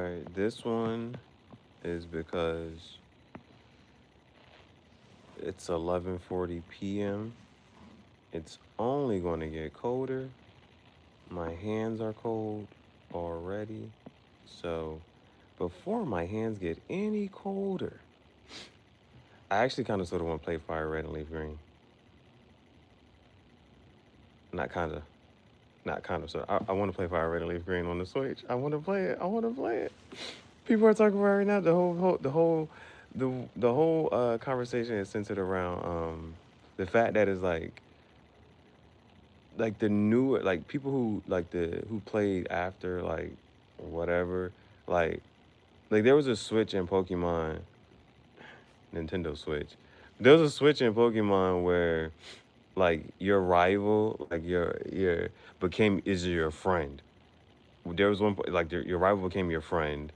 right, this one is because it's 11:40 p.m. It's only going to get colder. My hands are cold already. So before my hands get any colder, I actually kind of sort of want to play Fire Red and Leaf Green. Not kind of. Not kind of. So I want to play Fire Red and Leaf Green on the Switch. I want to play it. I want to play it. People are talking about it right now. The whole conversation is centered around the fact that it's like the new like people who like the who played after like whatever like there was a switch in Pokemon, Nintendo Switch. There was a switch in Pokemon where like your rival like your became is your friend. There was one like your rival became your friend,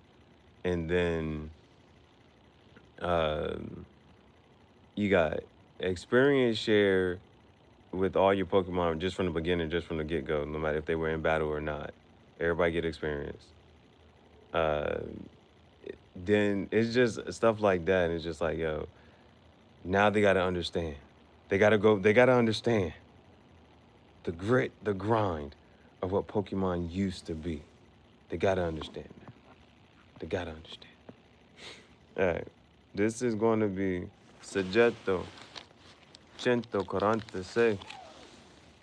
and then um you got experience share with all your Pokemon just from the beginning, just from the get go, no matter if they were in battle or not. Everybody get experience. Uh, then it's just stuff like that, and it's just like, yo, now they gotta understand. They gotta go. They gotta understand the grit, the grind of what Pokemon used to be. They gotta understand that. They gotta understand. All right, this is going to be Soggetto CentoQuarantaSEI.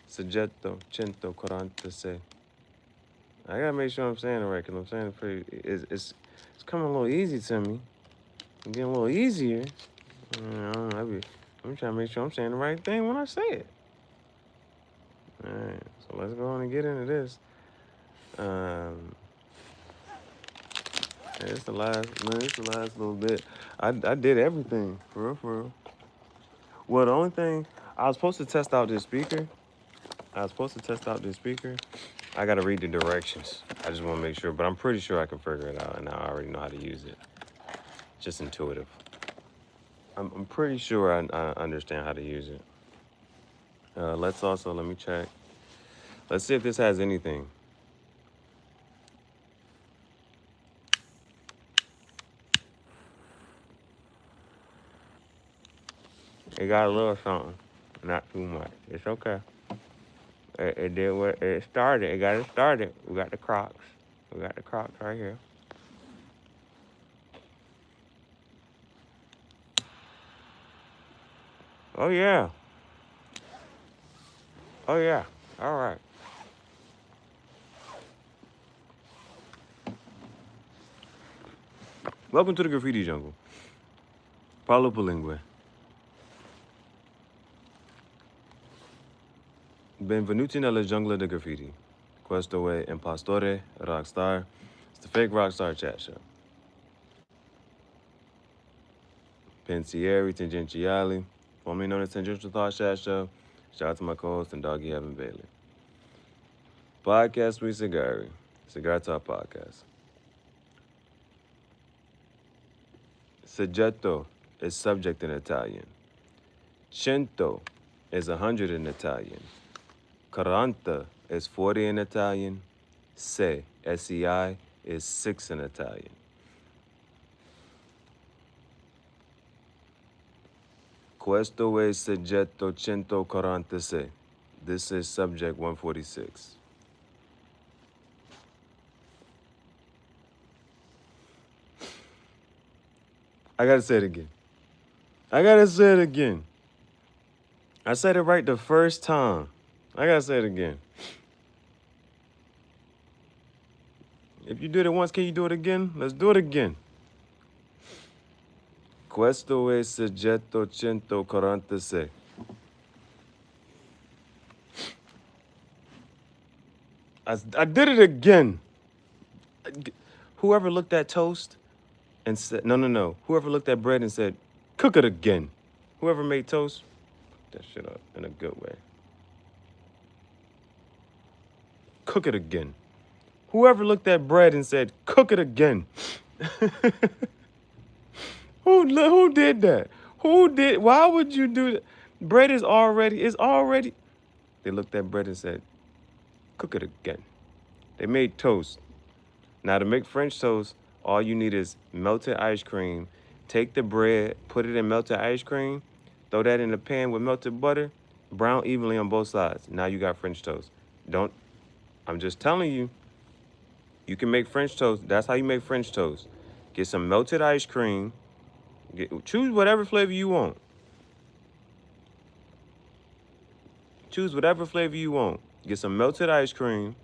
Soggetto CentoQuarantaSEI. I gotta make sure I'm saying it right, because I'm saying it pretty. It's coming a little easy to me. I'm getting a little easier. You know, I'm trying to make sure I'm saying the right thing when I say it. All right, so let's go on and get into this. It's the last. Man, it's the last little bit. I did everything for real, for real. Well, the only thing I was supposed to test out this speaker. I gotta read the directions. I just want to make sure, but I'm pretty sure I can figure it out, and I already know how to use it. Just intuitive. I'm pretty sure I understand how to use it. Let me check. Let's see if this has anything. It got a little something, not too much. It's okay. It did what it started. It got it started. We got the Crocs. Right here. Oh yeah. Oh yeah. All right. Welcome to the graffiti jungle. Paulo Pulingue. Benvenuti nella giungla del graffiti. Questo è Impostore Rockstar. It's the fake Rockstar chat show. Pensieri Tangentiali, formerly known as Tangential Thought Chat Show. Shout out to my co-host and doggy Evan Bailey. Podcast with Gihareh. Cigar Talk Podcast. Soggetto is subject in Italian. Cento is 100 in Italian. Quaranta is 40 in Italian. Se, S-E-I, is 6 in Italian. Questo è Soggetto CentoQuarantaSEI. This is subject 146. I gotta say it again. I said it right the first time. I gotta say it again. If you did it once, can you do it again? Let's do it again. Questo è Soggetto CentoQuarantaSEI. I did it again. Whoever looked at toast and said, no. Whoever looked at bread and said, cook it again. Whoever made toast, that shit up in a good way. Cook it again. Whoever looked at bread and said, cook it again. Who did that? Why would you do that? Bread is already. They looked at bread and said, cook it again. They made toast. Now to make French toast, All you need is melted ice cream. Take the bread, put it in melted ice cream, throw that in the pan with melted butter, brown evenly on both sides. Now you got French toast. Don't, I'm just telling you, you can make French toast. That's how you make French toast. Get some melted ice cream. Choose whatever flavor you want. Choose whatever flavor you want. Get some melted ice cream.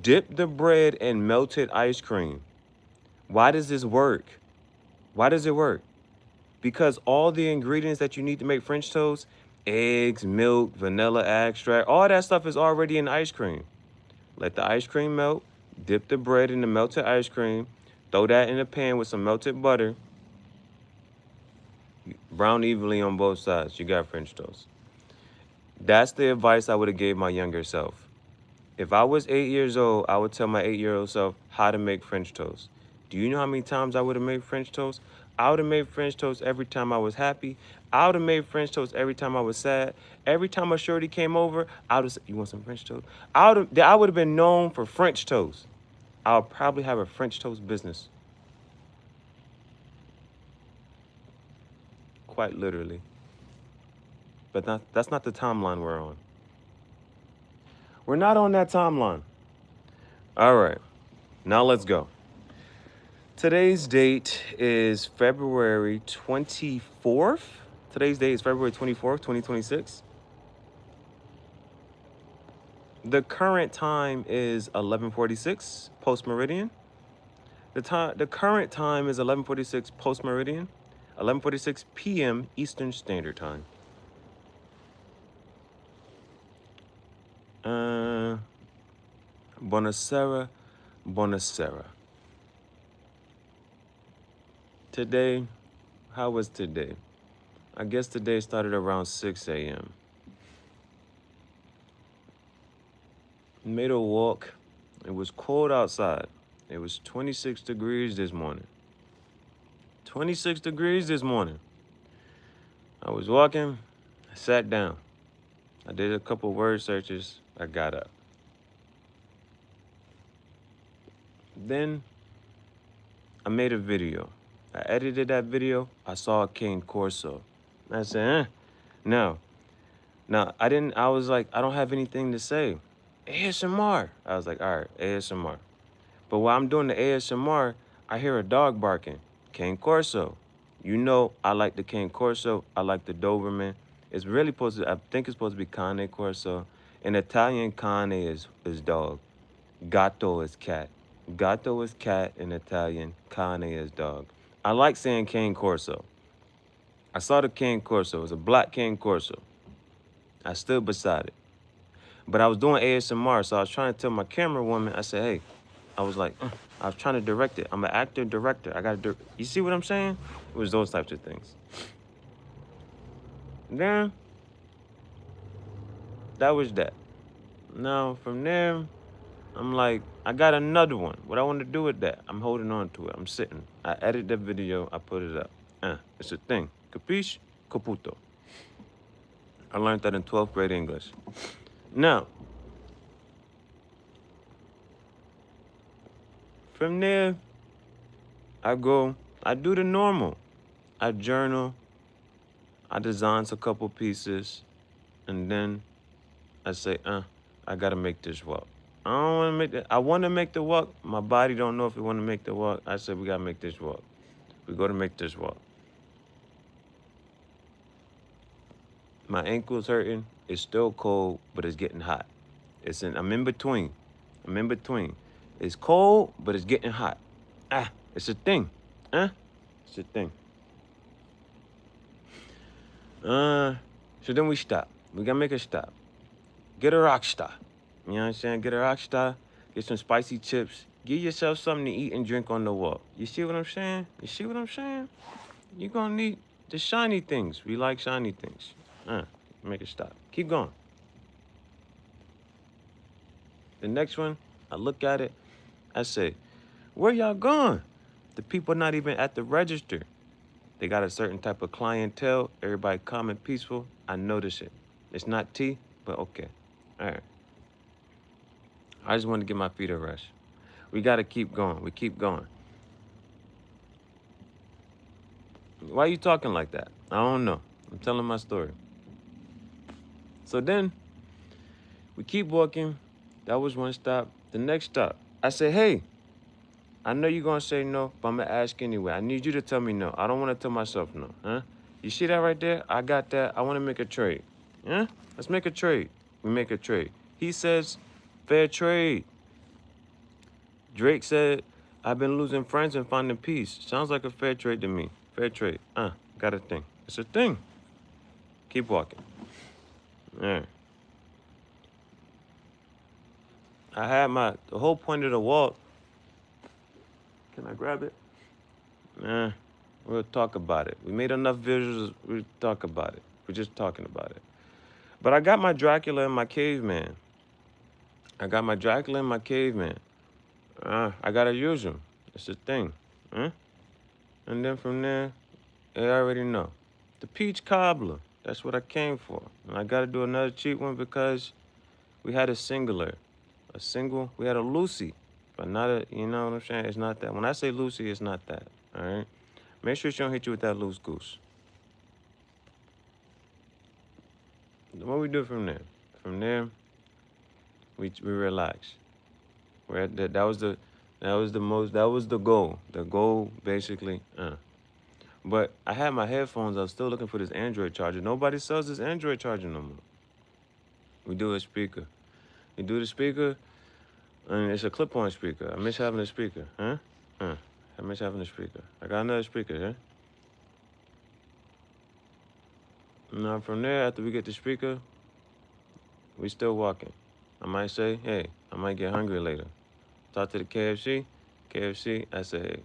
Dip the bread in melted ice cream. Why does this work? Why does it work? Because all the ingredients that you need to make French toast, eggs, milk, vanilla extract, all that stuff is already in ice cream. Let the ice cream melt. Dip the bread in the melted ice cream. Throw that in a pan with some melted butter. Brown evenly on both sides. You got French toast. That's the advice I would have gave my younger self. If I was 8 years old, I would tell my 8-year-old self how to make French toast. Do you know how many times I would have made French toast? I would have made French toast every time I was happy. I would have made French toast every time I was sad. Every time a shorty came over, I would have said, you want some French toast? I would have been known for French toast. I would probably have a French toast business. Quite literally. But that's not the timeline we're on. We're not on that timeline. All right, now let's go. Today's date is February 24th. Today's date is February 24th, 2026. The current time is 11:46 post-meridian. The current time is 11:46 post-meridian, 11:46 p.m. Eastern Standard Time. Buonasera, buonasera. Today, how was today? I guess today started around 6 a.m. Made a walk. It was cold outside. It was 26 degrees this morning. 26 degrees this morning. I was walking, I sat down. I did a couple word searches, I got up. Then I made a video. I edited that video. I saw a cane corso. I said, no. Now, I was like, I don't have anything to say. ASMR. I was like, all right, ASMR. But while I'm doing the ASMR, I hear a dog barking. Cane corso. You know, I like the cane corso. I like the Doberman. It's really supposed to, I think it's supposed to be cane corso. In Italian, cane is dog. Gatto is cat. Gatto is cat in Italian. Cane is dog. I like saying cane corso. I saw the cane corso. It was a black cane corso. I stood beside it. But I was doing ASMR, so I was trying to tell my camera woman, I said, hey, I was like, I was trying to direct it. I'm an actor, director. I got to, you see what I'm saying? It was those types of things. Then, that was that. Now, from there, I'm like, I got another one. What I want to do with that, I'm holding on to it. I'm sitting. I edit the video. I put it up. It's a thing. Capiche? Caputo. I learned that in 12th grade English. Now, from there, I do the normal. I journal. I design a couple pieces. And then I say, I got to make this walk. I don't want to make it. I want to make the walk. My body don't know if it want to make the walk. I said, we got to make this walk. We go to make this walk. My ankle's hurting. It's still cold, but it's getting hot. I'm in between. I'm in between. It's cold, but it's getting hot. It's a thing. It's a thing. So then we stop. We gotta make a stop. Get a rock star. You know what I'm saying? Get a rock star. Get some spicy chips. Give yourself something to eat and drink on the walk. You see what I'm saying? You see what I'm saying? You're gonna need the shiny things. We like shiny things. Make a stop. Keep going. The next one, I look at it. I say, where y'all going? The people not even at the register. They got a certain type of clientele. Everybody calm and peaceful. I notice it. It's not tea, but okay. All right. I just want to give my feet a rest. We got to keep going. We keep going. Why you talking like that? I don't know. I'm telling my story. So then we keep walking. That was one stop. The next stop, I say, hey, I know you're going to say no, but I'm going to ask anyway. I need you to tell me no. I don't want to tell myself no. Huh? You see that right there? I got that. I want to make a trade. Huh? Let's make a trade. We make a trade. He says, fair trade. Drake said, I've been losing friends and finding peace. Sounds like a fair trade to me. Fair trade. Got a thing. It's a thing. Keep walking. All right. I had the whole point of the walk. Can I grab it? We'll talk about it. We made enough visuals. We'll talk about it. We're just talking about it. But I got my Dracula and my caveman. I gotta use them. It's a thing. And then from there, they already know. The peach cobbler. That's what I came for. And I gotta do another cheap one because we had a singular. We had a Lucy. But not a, you know what I'm saying? It's not that. When I say Lucy, it's not that. All right? Make sure she don't hit you with that loose goose. What we do from there? From there, we relax. That was the goal. The goal basically. But I had my headphones. I was still looking for this Android charger. Nobody sells this Android charger no more. We do a speaker. We do the speaker, and it's a clip-on speaker. I miss having a speaker. I miss having a speaker. I got another speaker, huh? Now from there, after we get the speaker, we still walking. I might say, hey, I might get hungry later. Talk to the KFC. I say, hey,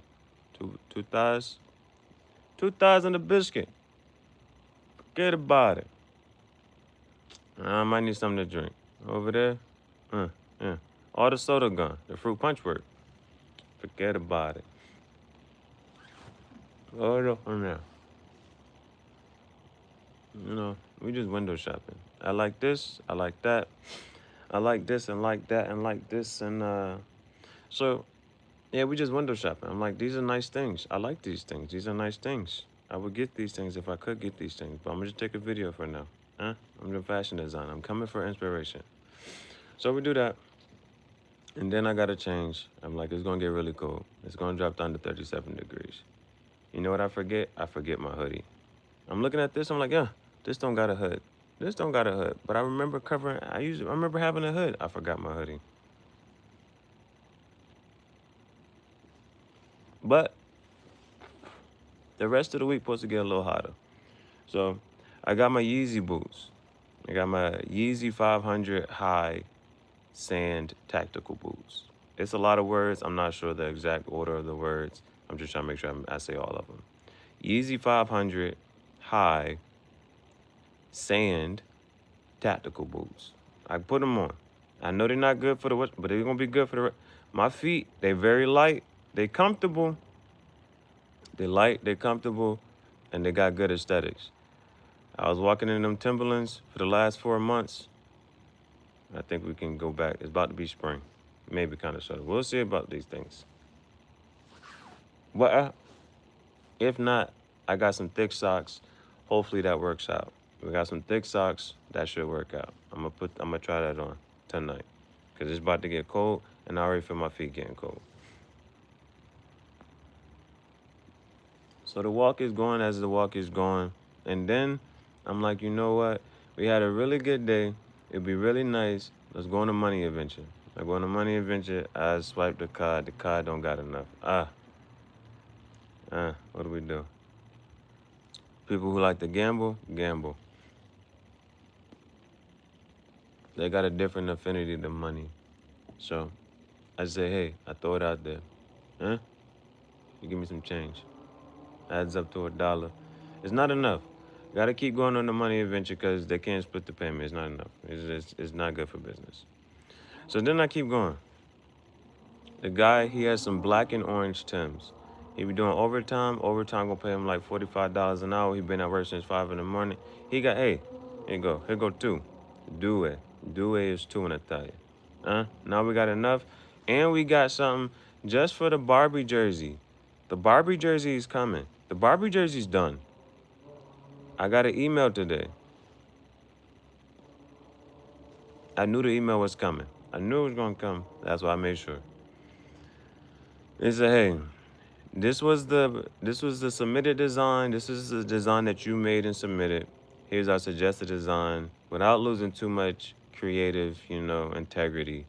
two thighs and a biscuit. Forget about it. I might need something to drink. Over there, all the soda gone. The fruit punch work. Forget about it. Order from there. You know, we just window shopping. I like this, I like that. I like this and like that and like this and so yeah, we just window shopping. I'm like, these are nice things. I like these things. These are nice things. I would get these things if I could get these things, but I'm gonna just take a video for now. I'm doing fashion design. I'm coming for inspiration. So we do that. And then I gotta change. I'm like, it's gonna get really cold. It's gonna drop down to 37 degrees. You know what I forget? I forget my hoodie. I'm looking at this, I'm like, yeah, this don't got a hood. This don't got a hood. But I remember I remember having a hood. I forgot my hoodie. But the rest of the week supposed to get a little hotter. So I got my Yeezy boots. I got my Yeezy 500 high sand tactical boots. It's a lot of words. I'm not sure the exact order of the words. I'm just trying to make sure I say all of them. Yeezy 500 high sand tactical boots. I put them on. I know they're not good for the but they're gonna be good for the. My feet, they're very light. They comfortable. They light. They comfortable, and they got good aesthetics. I was walking in them Timberlands for the last 4 months. I think we can go back. It's about to be spring, maybe kind of sort of. We'll see about these things. But if not, I got some thick socks. Hopefully that works out. We got some thick socks. That should work out. I'm gonna try that on tonight, cause it's about to get cold, and I already feel my feet getting cold. So the walk is going as the walk is going, and then I'm like, you know what? We had a really good day. It'd be really nice. Let's go on a money adventure. I go on a money adventure. I swipe the card. The card don't got enough. What do we do? People who like to gamble, gamble. They got a different affinity to money. So I say, hey, I throw it out there. You give me some change. Adds up to $1. It's not enough. Gotta keep going on the money adventure because they can't split the payment. It's not enough. It's not good for business. So then I keep going. The guy, he has some black and orange Timbs. He be doing overtime. Overtime gonna pay him like $45 an hour. He been at work since 5 in the morning. He got, hey, here go 2. Due is 2 in a thigh. Now we got enough. And we got something just for the Barbie jersey. The Barbie jersey is coming. The Barbie jersey's done. I got an email today. I knew the email was coming. I knew it was gonna come. That's why I made sure. It said, hey, this was the submitted design. This is the design that you made and submitted. Here's our suggested design without losing too much creative, integrity.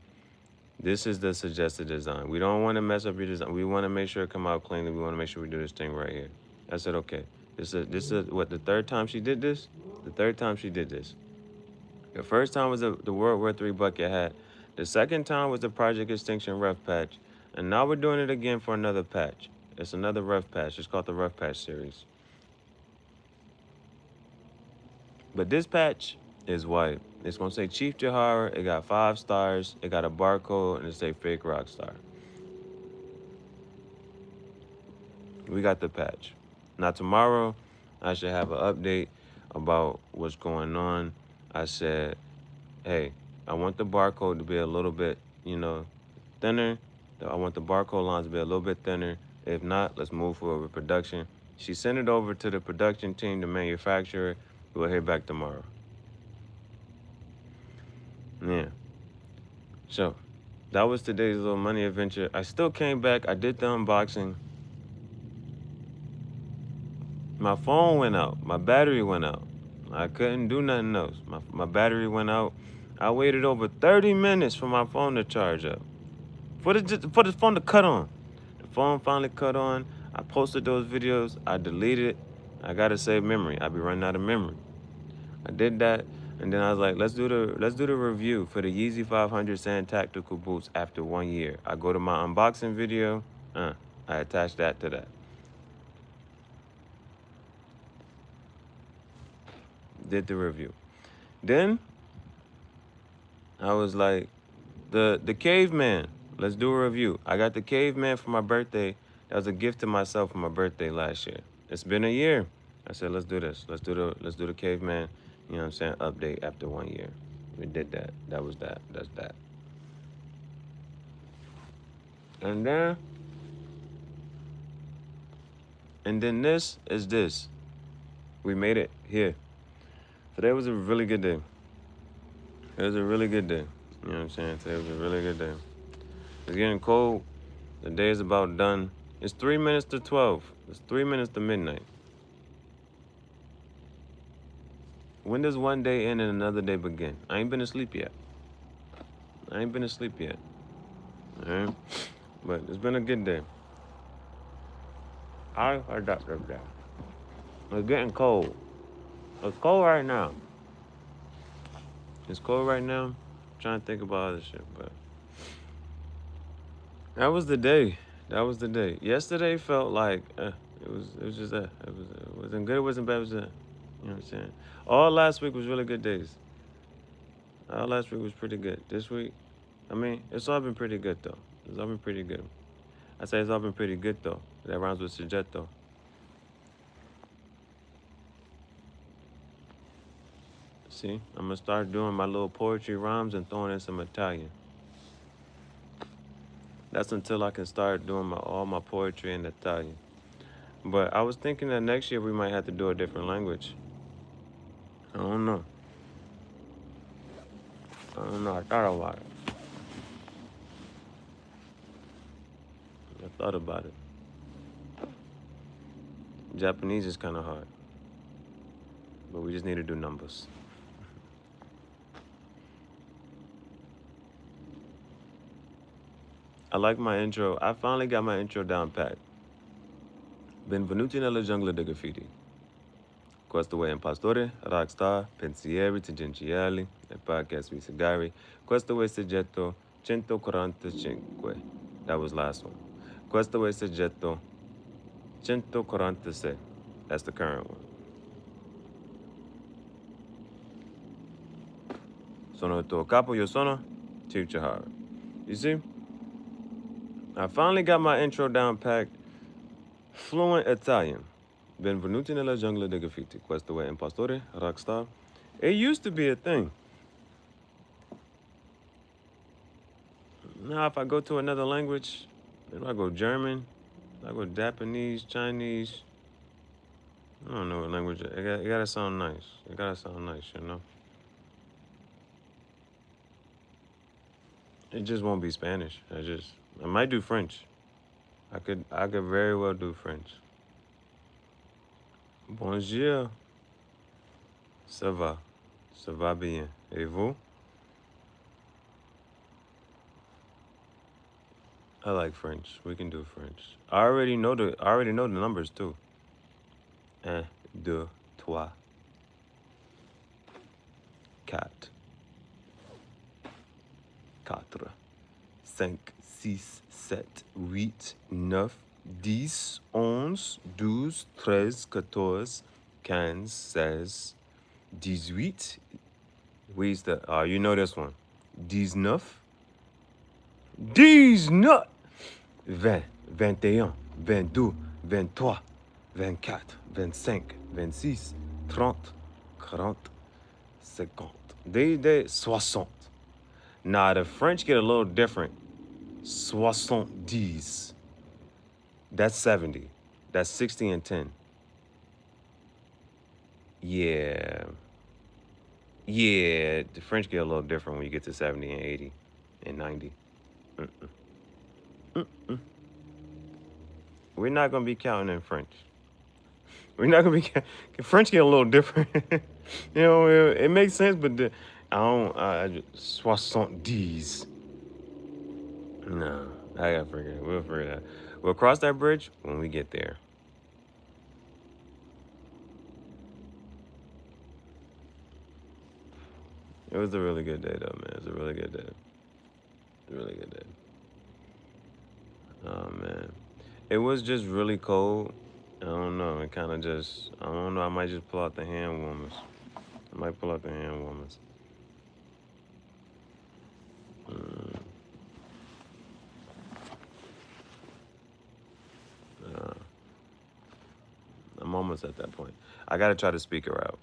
This is the suggested design. We don't want to mess up your design. We want to make sure it come out cleanly. We want to make sure we do this thing right here. I said, okay. This is what, the third time she did this? The third time she did this. The first time was the World War III bucket hat. The second time was the Project Extinction rough patch. And now we're doing it again for another patch. It's another rough patch. It's called the rough patch series. But this patch is white. It's going to say Chief Gihareh. It got 5 stars. It got a barcode, and it say fake rock star. We got the patch. Now tomorrow, I should have an update about what's going on. I said, hey, I want the barcode to be a little bit, thinner. I want the barcode lines to be a little bit thinner. If not, let's move forward with production. She sent it over to the production team, the manufacturer. We'll hear back tomorrow. Yeah. So, that was today's little money adventure. I still came back. I did the unboxing. My phone went out. My battery went out. I couldn't do nothing else. My battery went out. I waited over 30 minutes for my phone to charge up. For the phone to cut on. The phone finally cut on. I posted those videos. I deleted. I gotta save memory. I be running out of memory. I did that, and then I was like, let's do the review for the Yeezy 500 Sand Tactical Boots after 1 year. I go to my unboxing video. I attach that to that. Did the review. Then I was like, the caveman. Let's do a review. I got the caveman for my birthday. That was a gift to myself for my birthday last year. It's been a year. I said, let's do this. Let's do the caveman, update after 1 year. We did that. That was that. That's that. And then this is this. We made it here. Today was a really good day. It was a really good day. You know what I'm saying? Today was a really good day. It's getting cold. The day is about done. It's 3 minutes to 12. It's 3 minutes to midnight. When does one day end and another day begin? I ain't been asleep yet. All right? But it's been a good day. I heard that. It's getting cold. It's cold right now. It's cold right now. I'm trying to think about other shit, but that was the day. Yesterday felt like it was just that. It wasn't good. It wasn't bad. It was that. You know what I'm saying? All last week was really good days. All last week was pretty good. This week, it's all been pretty good though. It's all been pretty good. I say it's all been pretty good though. That rhymes with Soggetto. See, I'm gonna start doing my little poetry rhymes and throwing in some Italian. That's until I can start doing all my poetry in Italian. But I was thinking that next year we might have to do a different language. I don't know. I thought about it. Japanese is kind of hard. But we just need to do numbers. I like my intro. I finally got my intro down pat. Benvenuti nella giungla dei graffiti. Questo è impostore, rockstar, pensieri tangenziali, e podcast with Gihareh. Questo è Soggetto CentoQuarantaSEI. That was last one. Questo è Soggetto CentoQuarantaSEI. That's the current one. Sono il tuo capo, io sono Chief Gihareh. You see? I finally got my intro down packed. Fluent Italian. Benvenuti nella giungla dei graffiti. Questo è impostore, rockstar. It used to be a thing. Now if I go to another language, if I go German, I go Japanese, Chinese, I don't know what language. It gotta sound nice. It gotta sound nice, you know. It just won't be Spanish. I might do French. I could very well do French. Bonjour. Ça va. Ça va bien. Et vous? I like French. We can do French. I already know the numbers too. Un, deux, trois, quatre, quatre, cinq, six, sept, huit, neuf, 10, 11, 12, 13, 14, 15, 16, 18. Where's the, you know this one. 19, 19, 20, 21, 22, 23, 24, 25, 26, 30, 40, 50. They 60. Nah, the French get a little different. 70. That's 70. That's 60 and 10. Yeah. Yeah, the French get a little different when you get to 70 and 80 and 90. We're not going to be counting in French. We're not going to be French get a little different. You know, it makes sense, but I just 70. No, I got to figure it. We'll figure it out. We'll cross that bridge when we get there. It was a really good day, though, man. It was a really good day. A really good day. Oh, man. It was just really cold. I don't know. It kind of just, I don't know. I might just pull out the hand warmers. I might pull out the hand warmers. I'm almost at that point. I got to try the speaker out.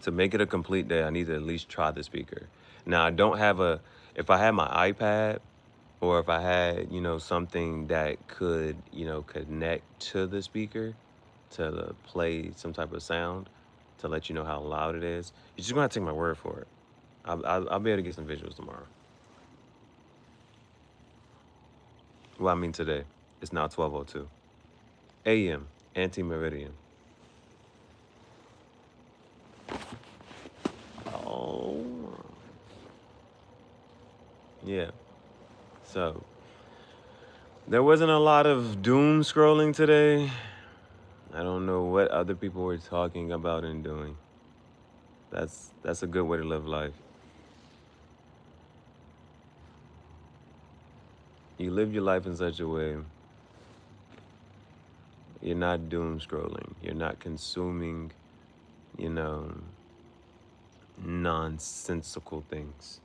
To make it a complete day, I need to at least try the speaker. Now, I don't have if I had my iPad or if I had, something that could, connect to the speaker to play some type of sound to let you know how loud it is, you're just going to take my word for it. I'll be able to get some visuals tomorrow. Well, I mean today. It's now 12:02 a.m. Anti-meridian. Oh. Yeah. So, there wasn't a lot of doom scrolling today. I don't know what other people were talking about and doing. That's a good way to live life. You live your life in such a way you're not doom scrolling. You're not consuming, nonsensical things.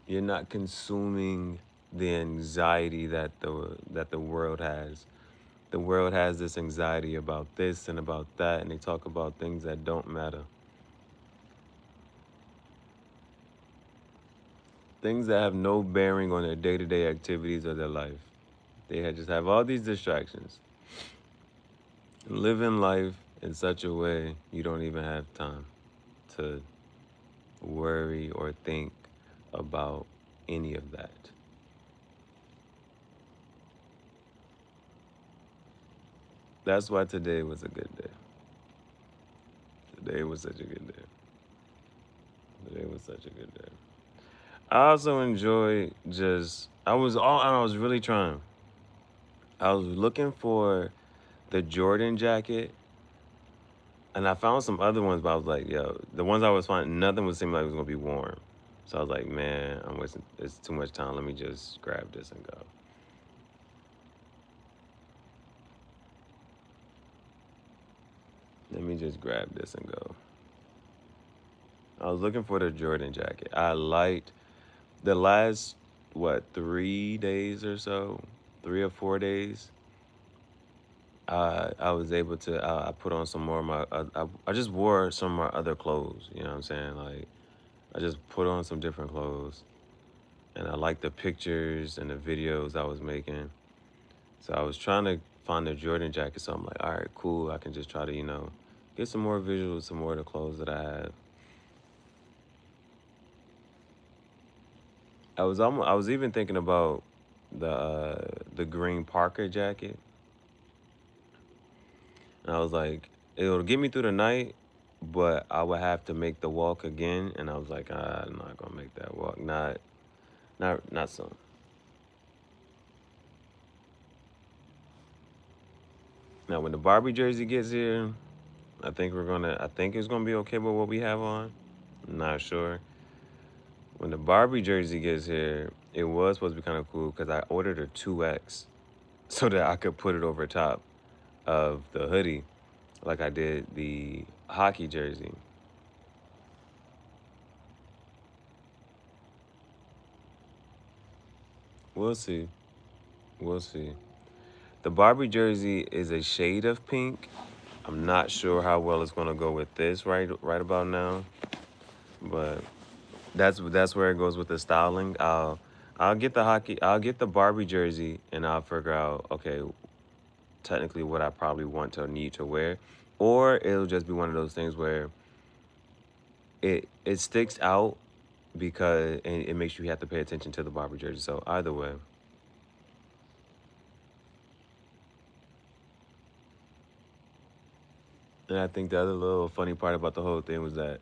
You're not consuming the anxiety that the world has. The world has this anxiety about this and about that, and they talk about things that don't matter. Things that have no bearing on their day-to-day activities of their life. They just have all these distractions. Living life in such a way you don't even have time to worry or think about any of that. That's why today was a good day. Today was such a good day. Today was such a good day. I also enjoy I was really trying. I was looking for the Jordan jacket, and I found some other ones, but I was like, yo, the ones I was finding, nothing would seem like it was gonna be warm. So I was like, man, I'm wasting, it's too much time. Let me just grab this and go. Let me just grab this and go. I was looking for the Jordan jacket. I liked the last, 3 days or so, 3 or 4 days. I was able to, I put on some more of my, I just wore some of my other clothes, you know what I'm saying? Like, I just put on some different clothes. And I liked the pictures and the videos I was making. So I was trying to find a Jordan jacket. So I'm like, all right, cool. I can just try to, get some more visuals, some more of the clothes that I have. I was even thinking about the green Parker jacket. And I was like, it'll get me through the night, but I would have to make the walk again. And I was like, I'm not gonna make that walk. Not soon. Now when the Barbie jersey gets here, I think it's gonna be okay with what we have on. I'm not sure. When the Barbie jersey gets here, it was supposed to be kind of cool because I ordered a 2X so that I could put it over top of the hoodie like I did the hockey jersey. We'll see. We'll see. The Barbie jersey is a shade of pink. I'm not sure how well it's gonna go with this right about now, but that's where it goes with the styling. I'll get the Barbie jersey, and I'll figure out, okay, technically what I probably want to need to wear, or it'll just be one of those things where it sticks out because it makes you have to pay attention to the Barbie jersey. So either way. And I think the other little funny part about the whole thing was that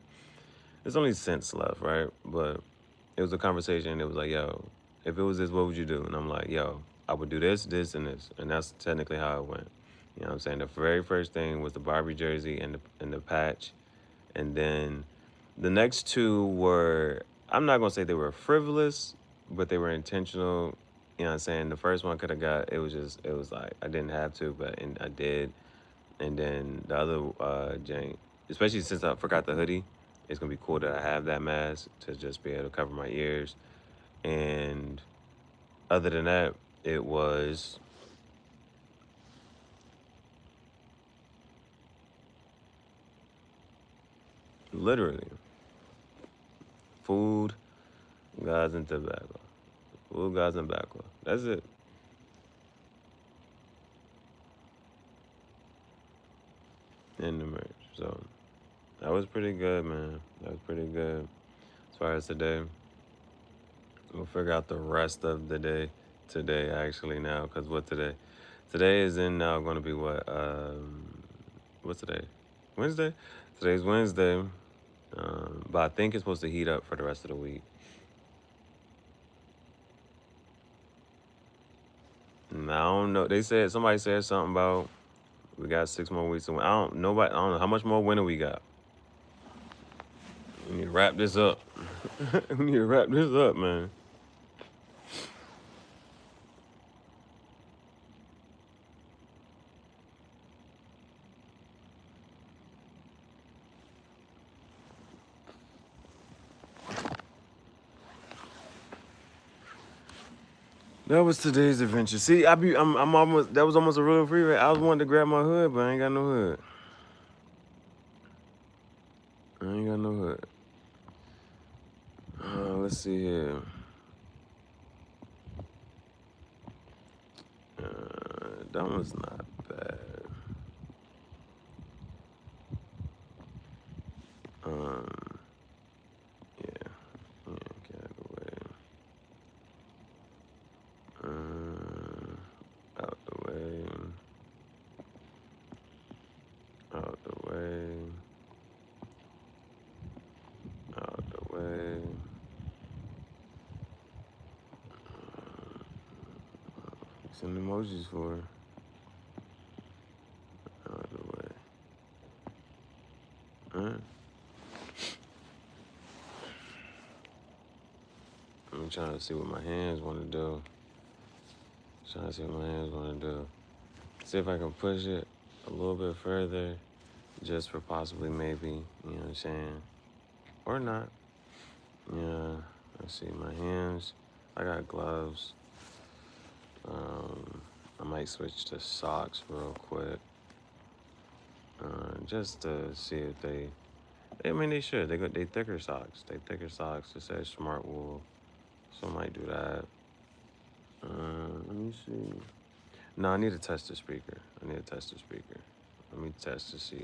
there's only cents left, right? But it was a conversation. It was like, yo, if it was this, what would you do? And I'm like, yo, I would do this, this, and this. And that's technically how it went. You know what I'm saying? The very first thing was the Barbie jersey and the patch. And then the next two were, I'm not going to say they were frivolous, but they were intentional. You know what I'm saying? The first one could have got, it was like, I didn't have to, and I did. And then the other jank, especially since I forgot the hoodie, it's gonna be cool that I have that mask to just be able to cover my ears. And other than that, it was literally food, guys, and tobacco. Food, guys, and tobacco. That's it. And the merch. So that was pretty good, man. That was pretty good. As far as today, we'll figure out the rest of the day today, actually, now. Because what today? Today is in now going to be what? What's today? Wednesday? Today's Wednesday. But I think it's supposed to heat up for the rest of the week. And I don't know. Somebody said something about we got 6 more weeks. I don't know how much more winter we got. We need to wrap this up. We need to wrap this up, man. That was today's adventure. See, I'm almost. That was almost a real free ride. I was wanting to grab my hood, but I ain't got no hood. I ain't got no hood. Let's see here. That one's not bad. Um, yeah, get out of the way. Out the way. Out the way. Out the way. Some emojis for out the way. I'm trying to see what my hands want to do. Trying to see what my hands want to do. See if I can push it a little bit further, just for possibly maybe, you know what I'm saying? Or not. Yeah, let's see, my hands. I got gloves. I might switch to socks real quick. Just to see if I mean, they should. They thicker socks. They thicker socks. It says smart wool. So I might do that. Let me see. No, I need to test the speaker. I need to test the speaker. Let me test to see.